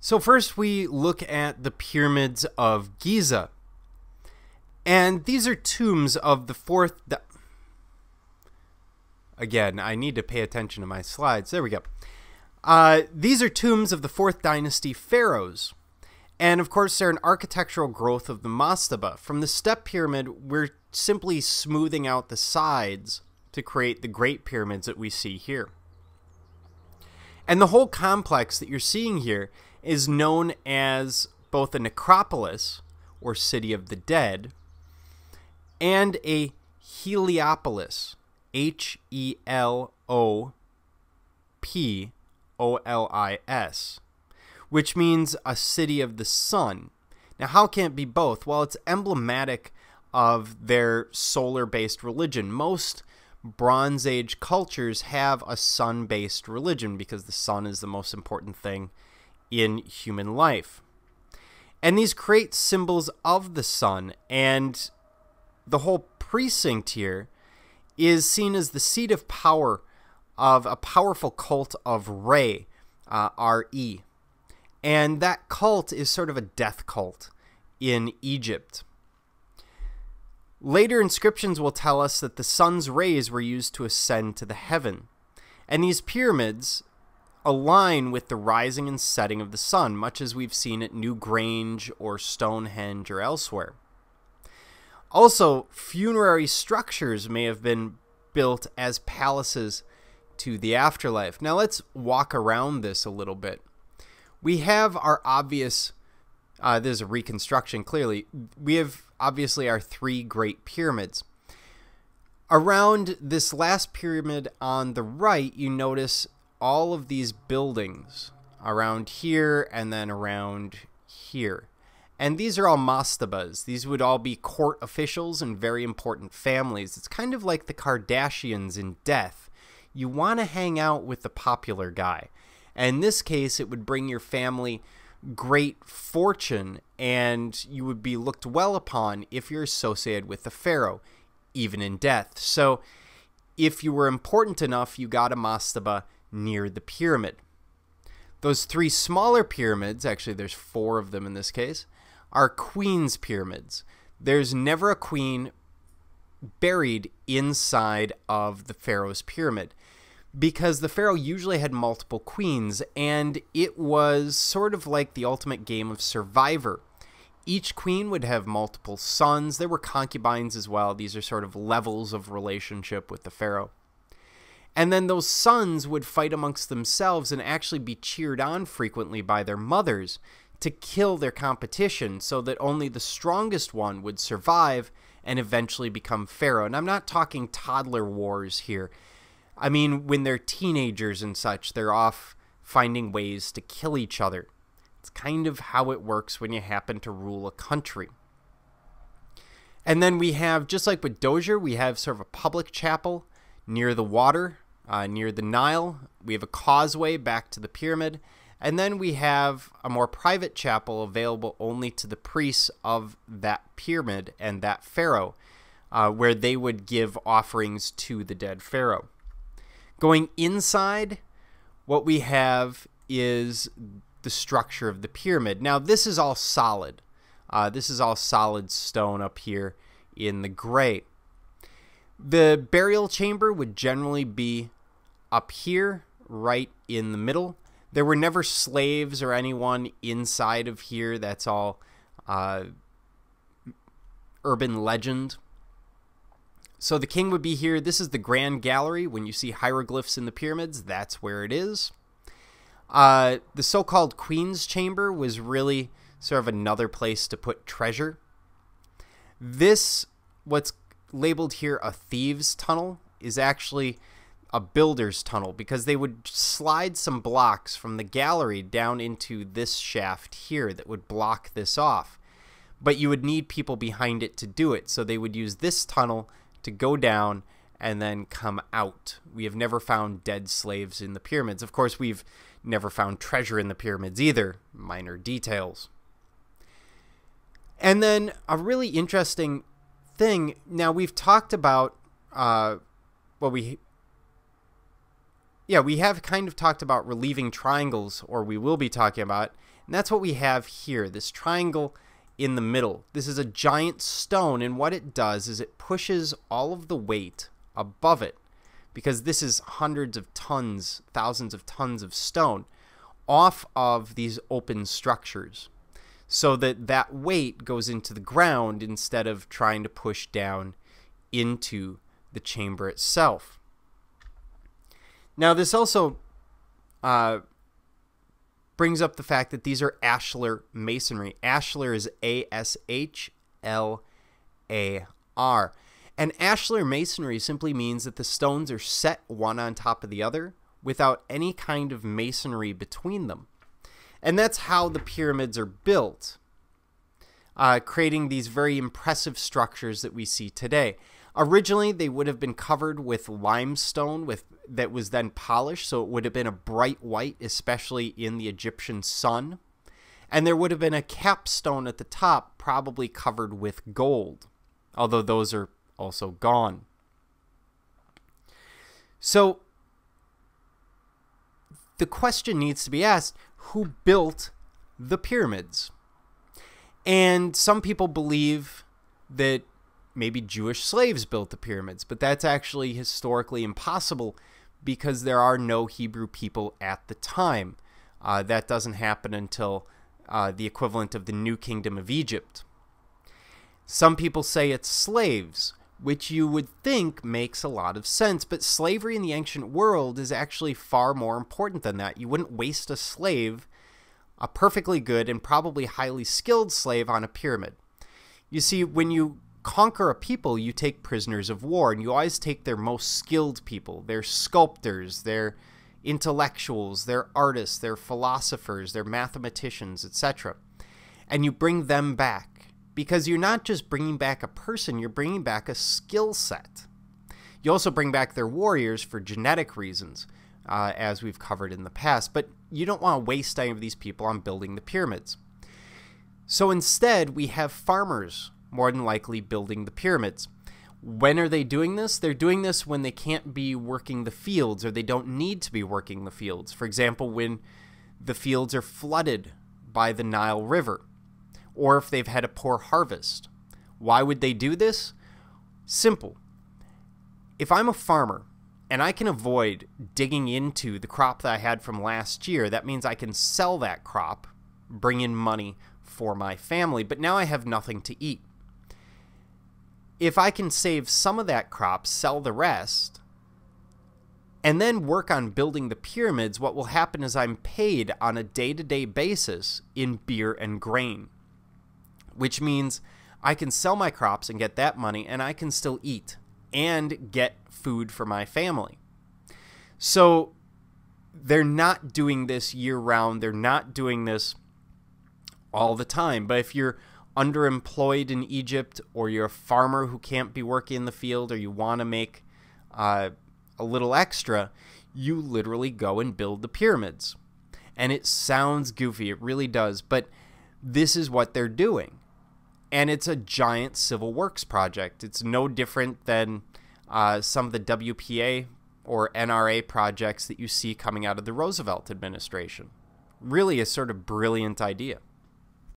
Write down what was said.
So first we look at the Pyramids of Giza. And these are tombs of the Again, I need to pay attention to my slides. There we go. These are tombs of the 4th Dynasty Pharaohs. And of course, they're an architectural growth of the mastaba. From the step pyramid, we're simply smoothing out the sides to create the Great Pyramids that we see here. And the whole complex that you're seeing here is known as both a necropolis, or city of the dead, and a Heliopolis, Heliopolis, which means a city of the sun. Now, how can it be both? Well, it's emblematic of their solar-based religion. Most Bronze Age cultures have a sun-based religion because the sun is the most important thing in human life. And these create symbols of the sun, and the whole precinct here is seen as the seat of power of a powerful cult of Re, R-E. And that cult is sort of a death cult in Egypt. Later inscriptions will tell us that the sun's rays were used to ascend to the heaven. And these pyramids align with the rising and setting of the sun, much as we've seen at Newgrange or Stonehenge or elsewhere. Also, funerary structures may have been built as palaces to the afterlife. Now let's walk around this a little bit. We have our obvious, there's a reconstruction clearly, we have obviously our 3 great pyramids. Around this last pyramid on the right, you notice all of these buildings around here and then around here. And these are all mastabas. These would all be court officials and very important families. It's kind of like the Kardashians in death. You want to hang out with the popular guy. And in this case, it would bring your family great fortune, and you would be looked well upon if you're associated with the pharaoh, even in death. So if you were important enough, you got a mastaba near the pyramid. Those 3 smaller pyramids, actually there's 4 of them in this case, are queen's pyramids. There's never a queen buried inside of the pharaoh's pyramid because the pharaoh usually had multiple queens, and it was sort of like the ultimate game of Survivor. Each queen would have multiple sons. There were concubines as well. These are sort of levels of relationship with the pharaoh. And then those sons would fight amongst themselves and actually be cheered on frequently by their mothers to kill their competition so that only the strongest one would survive and eventually become pharaoh. And I'm not talking toddler wars here. I mean, when they're teenagers and such, they're off finding ways to kill each other. It's kind of how it works when you happen to rule a country. And then we have, just like with Dozier, we have sort of a public chapel near the water, near the Nile. We have a causeway back to the pyramid. And then we have a more private chapel available only to the priests of that pyramid and that pharaoh, where they would give offerings to the dead pharaoh. Going inside, what we have is the structure of the pyramid. Now, this is all solid. This is all solid stone up here in the gray. The burial chamber would generally be up here, right in the middle. There were never slaves or anyone inside of here. That's all urban legend. So the king would be here. This is the Grand Gallery. When you see hieroglyphs in the pyramids, that's where it is. The so-called Queen's Chamber was really sort of another place to put treasure. This, what's labeled here a Thieves Tunnel, is actually a builder's tunnel because they would slide some blocks from the gallery down into this shaft here that would block this off. But you would need people behind it to do it, so they would use this tunnel to go down and then come out. We have never found dead slaves in the pyramids. Of course, we've never found treasure in the pyramids either. Minor details. And then a really interesting thing, now we've talked about, yeah, we have kind of talked about relieving triangles, or we will be talking about, and that's what we have here, this triangle in the middle. This is a giant stone, and what it does is it pushes all of the weight above it, because this is hundreds of tons, thousands of tons of stone, off of these open structures, so that that weight goes into the ground instead of trying to push down into the chamber itself. Now, this also brings up the fact that these are Ashlar Masonry. Ashlar is A-S-H-L-A-R. And Ashlar Masonry simply means that the stones are set one on top of the other without any kind of masonry between them. And that's how the pyramids are built, creating these very impressive structures that we see today. Originally, they would have been covered with limestone that was then polished, so it would have been a bright white, especially in the Egyptian sun. And there would have been a capstone at the top, probably covered with gold, although those are also gone. So the question needs to be asked, who built the pyramids? And some people believe that maybe Jewish slaves built the pyramids, but that's actually historically impossible because there are no Hebrew people at the time. That doesn't happen until the equivalent of the New Kingdom of Egypt. Some people say it's slaves, which you would think makes a lot of sense, but slavery in the ancient world is actually far more important than that. You wouldn't waste a slave, a perfectly good and probably highly skilled slave, on a pyramid. You see, when you conquer a people, you take prisoners of war, and you always take their most skilled people, their sculptors, their intellectuals, their artists, their philosophers, their mathematicians, etc. And you bring them back, because you're not just bringing back a person, you're bringing back a skill set. You also bring back their warriors for genetic reasons, as we've covered in the past, but you don't want to waste any of these people on building the pyramids. So instead, we have farmers more than likely building the pyramids. When are they doing this? They're doing this when they can't be working the fields, or they don't need to be working the fields. For example, when the fields are flooded by the Nile River, or if they've had a poor harvest. Why would they do this? Simple. If I'm a farmer and I can avoid digging into the crop that I had from last year, that means I can sell that crop, bring in money for my family, but now I have nothing to eat. If I can save some of that crop, sell the rest, and then work on building the pyramids, what will happen is I'm paid on a day-to-day basis in beer and grain, which means I can sell my crops and get that money, and I can still eat and get food for my family. So they're not doing this year-round. They're not doing this all the time. But if you're underemployed in Egypt, or you're a farmer who can't be working in the field, or you want to make a little extra, you literally go and build the pyramids. And it sounds goofy, it really does, but this is what they're doing. And it's a giant civil works project. It's no different than some of the WPA or NRA projects that you see coming out of the Roosevelt administration. Really a sort of brilliant idea.